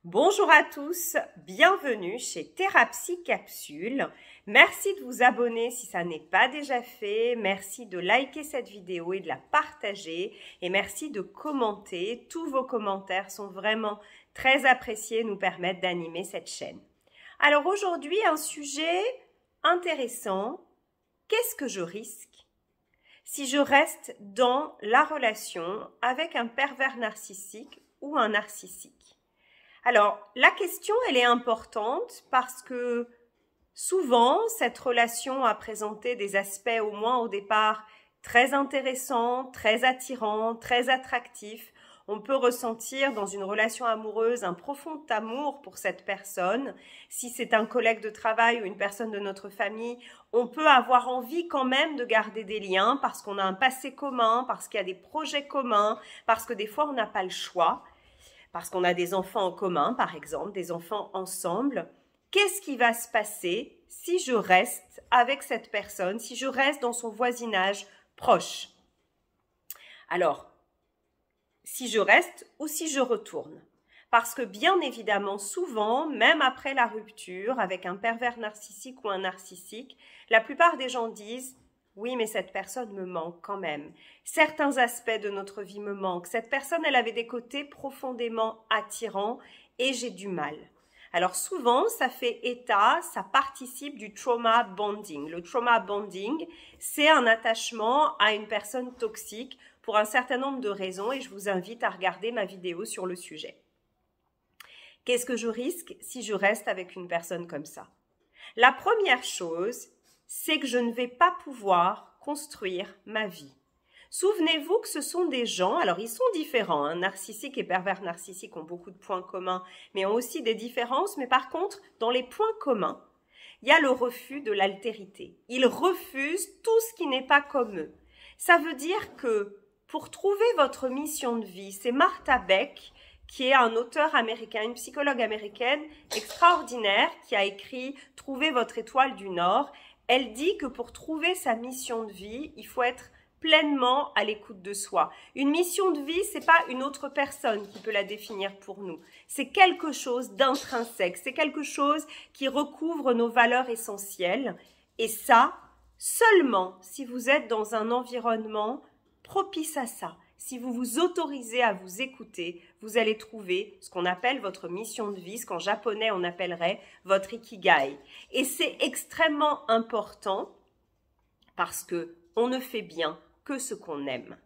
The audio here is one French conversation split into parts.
Bonjour à tous, bienvenue chez Thérapsie Capsule. Merci de vous abonner si ça n'est pas déjà fait, merci de liker cette vidéo et de la partager et merci de commenter. Tous vos commentaires sont vraiment très appréciés et nous permettent d'animer cette chaîne. Alors aujourd'hui, un sujet intéressant, qu'est-ce que je risque si je reste dans la relation avec un pervers narcissique ou un narcissique? Alors, la question, elle est importante parce que souvent, cette relation a présenté des aspects, au moins au départ, très intéressants, très attirants, très attractifs. On peut ressentir dans une relation amoureuse un profond amour pour cette personne. Si c'est un collègue de travail ou une personne de notre famille, on peut avoir envie quand même de garder des liens parce qu'on a un passé commun, parce qu'il y a des projets communs, parce que des fois, on n'a pas le choix. Parce qu'on a des enfants en commun, par exemple, des enfants ensemble. Qu'est-ce qui va se passer si je reste avec cette personne, si je reste dans son voisinage proche? Alors, si je reste ou si je retourne? Parce que bien évidemment, souvent, même après la rupture avec un pervers narcissique ou un narcissique, la plupart des gens disent « Oui, mais cette personne me manque quand même. Certains aspects de notre vie me manquent. Cette personne, elle avait des côtés profondément attirants et j'ai du mal. » Alors souvent, ça fait état, ça participe du trauma bonding. Le trauma bonding, c'est un attachement à une personne toxique pour un certain nombre de raisons et je vous invite à regarder ma vidéo sur le sujet. Qu'est-ce que je risque si je reste avec une personne comme ça? La première chose, c'est que je ne vais pas pouvoir construire ma vie. Souvenez-vous que ce sont des gens, alors ils sont différents, hein, narcissiques et pervers narcissiques ont beaucoup de points communs, mais ont aussi des différences, mais par contre, dans les points communs, il y a le refus de l'altérité. Ils refusent tout ce qui n'est pas comme eux. Ça veut dire que pour trouver votre mission de vie, c'est Martha Beck, qui est un auteur américain, une psychologue américaine extraordinaire, qui a écrit « Trouvez votre étoile du Nord ». Elle dit que pour trouver sa mission de vie, il faut être pleinement à l'écoute de soi. Une mission de vie, c'est pas une autre personne qui peut la définir pour nous. C'est quelque chose d'intrinsèque, c'est quelque chose qui recouvre nos valeurs essentielles. Et ça, seulement si vous êtes dans un environnement propice à ça. Si vous vous autorisez à vous écouter, vous allez trouver ce qu'on appelle votre mission de vie, ce qu'en japonais on appellerait votre ikigai. Et c'est extrêmement important parce que on ne fait bien que ce qu'on aime.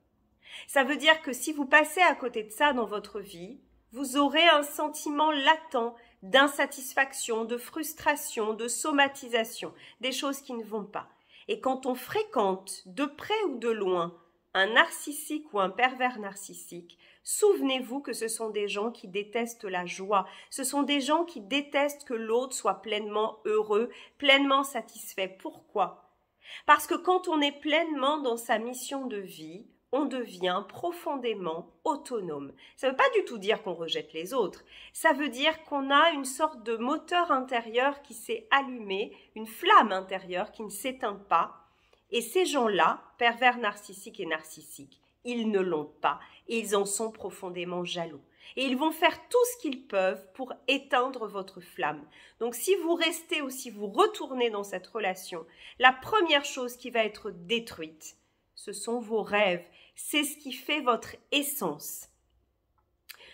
Ça veut dire que si vous passez à côté de ça dans votre vie, vous aurez un sentiment latent d'insatisfaction, de frustration, de somatisation, des choses qui ne vont pas. Et quand on fréquente de près ou de loin un narcissique ou un pervers narcissique, souvenez-vous que ce sont des gens qui détestent la joie, ce sont des gens qui détestent que l'autre soit pleinement heureux, pleinement satisfait. Pourquoi? Parce que quand on est pleinement dans sa mission de vie, on devient profondément autonome. Ça ne veut pas du tout dire qu'on rejette les autres, ça veut dire qu'on a une sorte de moteur intérieur qui s'est allumé, une flamme intérieure qui ne s'éteint pas. Et ces gens-là, pervers narcissiques et narcissiques, ils ne l'ont pas et ils en sont profondément jaloux. Et ils vont faire tout ce qu'ils peuvent pour éteindre votre flamme. Donc si vous restez ou si vous retournez dans cette relation, la première chose qui va être détruite, ce sont vos rêves. C'est ce qui fait votre essence.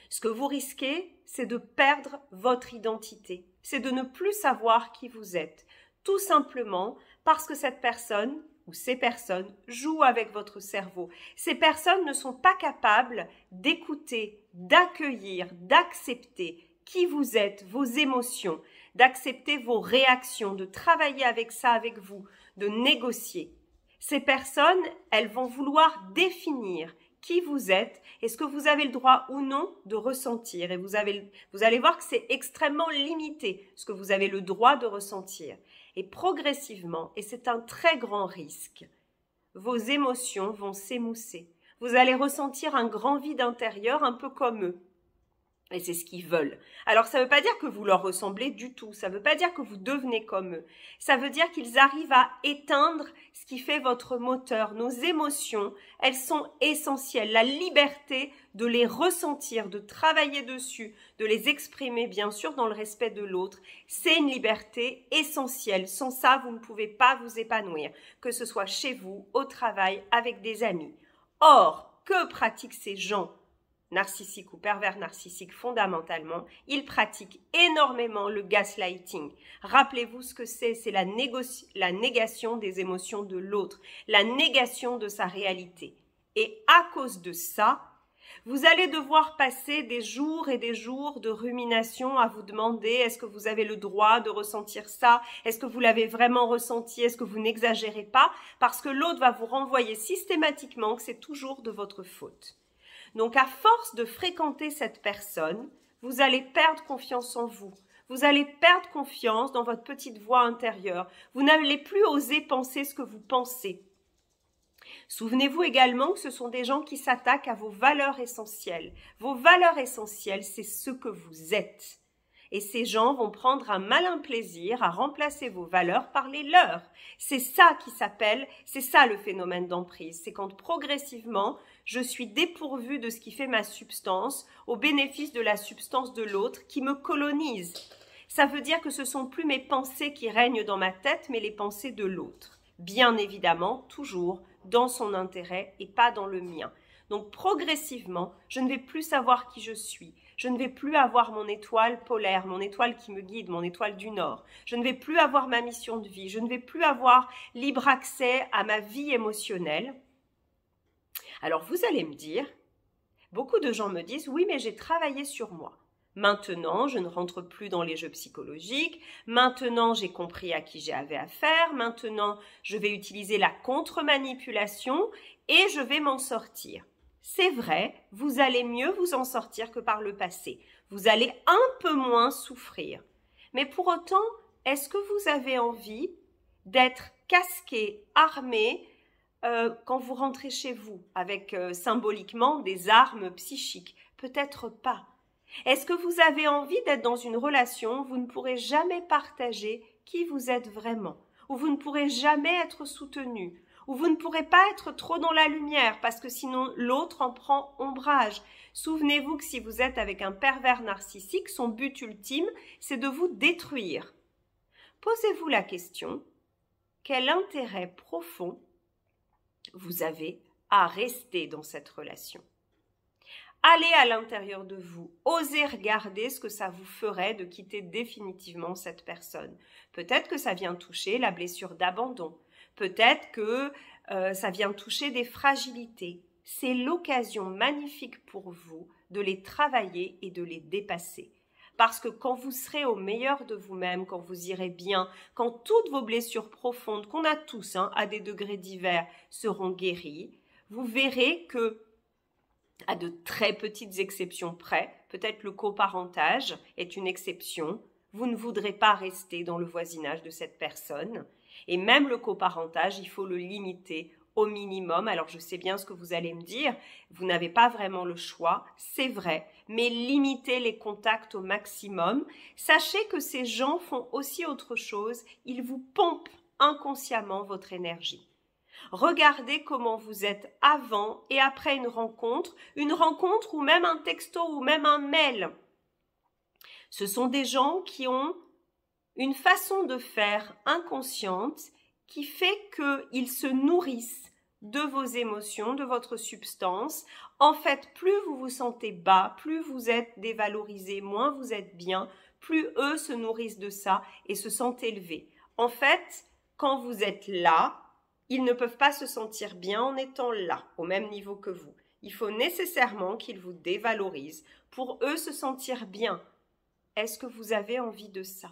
Ce que vous risquez, c'est de perdre votre identité. C'est de ne plus savoir qui vous êtes. Tout simplement parce que cette personne ou ces personnes jouent avec votre cerveau. Ces personnes ne sont pas capables d'écouter, d'accueillir, d'accepter qui vous êtes, vos émotions, d'accepter vos réactions, de travailler avec ça avec vous, de négocier. Ces personnes, elles vont vouloir définir qui vous êtes et ce que vous avez le droit ou non de ressentir. Et vous allez voir que c'est extrêmement limité ce que vous avez le droit de ressentir. Et progressivement, et c'est un très grand risque, vos émotions vont s'émousser. Vous allez ressentir un grand vide intérieur un peu comme eux. Et c'est ce qu'ils veulent. Alors, ça ne veut pas dire que vous leur ressemblez du tout. Ça ne veut pas dire que vous devenez comme eux. Ça veut dire qu'ils arrivent à éteindre ce qui fait votre moteur. Nos émotions, elles sont essentielles. La liberté de les ressentir, de travailler dessus, de les exprimer, bien sûr, dans le respect de l'autre, c'est une liberté essentielle. Sans ça, vous ne pouvez pas vous épanouir, que ce soit chez vous, au travail, avec des amis. Or, que pratiquent ces gens narcissiques ou pervers narcissiques fondamentalement, ils pratiquent énormément le gaslighting. Rappelez-vous ce que c'est la négation des émotions de l'autre, la négation de sa réalité. Et à cause de ça, vous allez devoir passer des jours et des jours de rumination à vous demander est-ce que vous avez le droit de ressentir ça? Est-ce que vous l'avez vraiment ressenti? Est-ce que vous n'exagérez pas? Parce que l'autre va vous renvoyer systématiquement que c'est toujours de votre faute. Donc, à force de fréquenter cette personne, vous allez perdre confiance en vous. Vous allez perdre confiance dans votre petite voix intérieure. Vous n'allez plus oser penser ce que vous pensez. Souvenez-vous également que ce sont des gens qui s'attaquent à vos valeurs essentielles. Vos valeurs essentielles, c'est ce que vous êtes. Et ces gens vont prendre un malin plaisir à remplacer vos valeurs par les leurs. C'est ça c'est ça le phénomène d'emprise. C'est quand progressivement, je suis dépourvue de ce qui fait ma substance au bénéfice de la substance de l'autre qui me colonise. Ça veut dire que ce sont plus mes pensées qui règnent dans ma tête, mais les pensées de l'autre. Bien évidemment, toujours dans son intérêt et pas dans le mien. Donc progressivement, je ne vais plus savoir qui je suis. Je ne vais plus avoir mon étoile polaire, mon étoile qui me guide, mon étoile du Nord. Je ne vais plus avoir ma mission de vie. Je ne vais plus avoir libre accès à ma vie émotionnelle. Alors vous allez me dire, beaucoup de gens me disent, oui, mais j'ai travaillé sur moi. Maintenant, je ne rentre plus dans les jeux psychologiques. Maintenant, j'ai compris à qui j'avais affaire. Maintenant, je vais utiliser la contre-manipulation et je vais m'en sortir. C'est vrai, vous allez mieux vous en sortir que par le passé. Vous allez un peu moins souffrir. Mais pour autant, est-ce que vous avez envie d'être casqué, armé, quand vous rentrez chez vous, avec symboliquement des armes psychiques? Peut-être pas. Est-ce que vous avez envie d'être dans une relation où vous ne pourrez jamais partager qui vous êtes vraiment, où vous ne pourrez jamais être soutenu, où vous ne pourrez pas être trop dans la lumière parce que sinon l'autre en prend ombrage? Souvenez-vous que si vous êtes avec un pervers narcissique, son but ultime, c'est de vous détruire. Posez-vous la question, quel intérêt profond vous avez à rester dans cette relation? Allez à l'intérieur de vous, osez regarder ce que ça vous ferait de quitter définitivement cette personne. Peut-être que ça vient toucher la blessure d'abandon. Peut-être que ça vient toucher des fragilités. C'est l'occasion magnifique pour vous de les travailler et de les dépasser. Parce que quand vous serez au meilleur de vous-même, quand vous irez bien, quand toutes vos blessures profondes, qu'on a tous à des degrés divers, seront guéries, vous verrez que, à de très petites exceptions près, peut-être le coparentage est une exception, vous ne voudrez pas rester dans le voisinage de cette personne. Et même le coparentage, il faut le limiter au minimum. Alors je sais bien ce que vous allez me dire, vous n'avez pas vraiment le choix, c'est vrai, mais limitez les contacts au maximum. Sachez que ces gens font aussi autre chose, ils vous pompent inconsciemment votre énergie. Regardez comment vous êtes avant et après une rencontre ou même un texto ou même un mail. Ce sont des gens qui ont une façon de faire inconsciente qui fait qu'ils se nourrissent de vos émotions, de votre substance. En fait, plus vous vous sentez bas, plus vous êtes dévalorisé, moins vous êtes bien, plus eux se nourrissent de ça et se sentent élevés. En fait, quand vous êtes là, ils ne peuvent pas se sentir bien en étant là, au même niveau que vous. Il faut nécessairement qu'ils vous dévalorisent pour eux se sentir bien. Est-ce que vous avez envie de ça?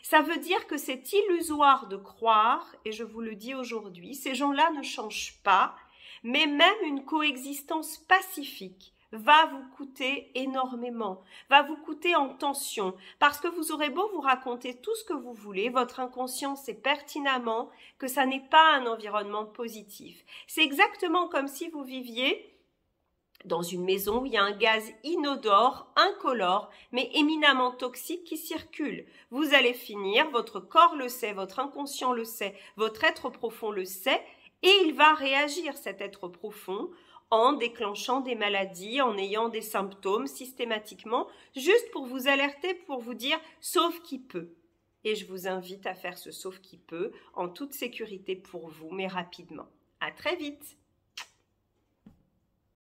Ça veut dire que c'est illusoire de croire, et je vous le dis aujourd'hui, ces gens-là ne changent pas, mais même une coexistence pacifique va vous coûter énormément, va vous coûter en tension, parce que vous aurez beau vous raconter tout ce que vous voulez, votre inconscient sait pertinemment que ça n'est pas un environnement positif. C'est exactement comme si vous viviez dans une maison où il y a un gaz inodore, incolore, mais éminemment toxique qui circule. Vous allez finir, votre corps le sait, votre inconscient le sait, votre être profond le sait, et il va réagir, cet être profond, en déclenchant des maladies, en ayant des symptômes systématiquement, juste pour vous alerter, pour vous dire « sauf qui peut ». Et je vous invite à faire ce « sauf qui peut » en toute sécurité pour vous, mais rapidement. À très vite.